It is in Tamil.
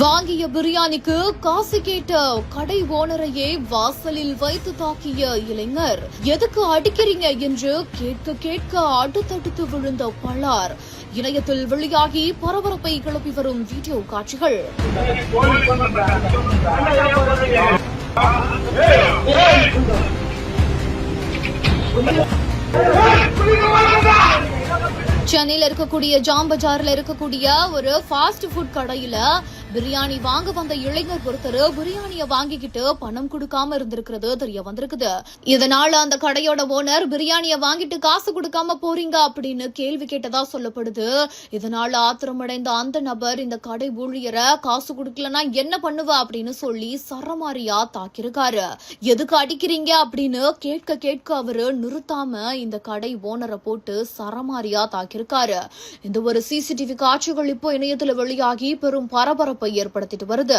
வாங்கிய பிரியாணிக்கு காசு கேட்ட கடை ஓனரையே வாசலில் வைத்து தாக்கிய இளைஞர். எதுக்கு அடிக்கிறீங்க என்று கேட்க கேட்க அடுத்தடுத்து விழுந்த பலார். இணையத்தில் வெளியாகி பரபரப்பை கிளப்பி வரும் வீடியோ காட்சிகள். சென்னையில இருக்கக்கூடிய ஜாம் பஜார்ல இருக்கக்கூடிய ஒரு ஃபாஸ்ட் ஃபுட் கடையில பிரியாணி வாங்க வந்த இளைஞர் ஒருத்தர் பிரியாணிய வாங்கிக்கிட்டு பணம் கொடுக்காம இருந்திருக்கிறது தெரிய வந்திருக்குது. இதனால அந்த கடையோட ஓனர் பிரியாணிய வாங்கிட்டு காசு கொடுக்காம போறீங்க அப்படின்னு கேள்வி கேட்டதா சொல்லப்படுது. இதனால ஆத்திரமடைந்த அந்த நபர் இந்த கடை ஊழியரை காசு கொடுக்கலன்னா என்ன பண்ணுவ அப்படின்னு சொல்லி சரமாரியா தாக்கியிருக்காரு. எதுக்கு அடிக்கிறீங்க அப்படின்னு கேட்க கேட்க அவரு நிறுத்தாம இந்த கடை ஓனரை போட்டு சரமாரியா தாக்கியிருக்காரு. இந்த ஒரு சிசிடிவி காட்சிகள் இப்போ இணையத்துல வெளியாகி பெரும் பரபரப்பை ஏற்படுத்திட்டு வருது.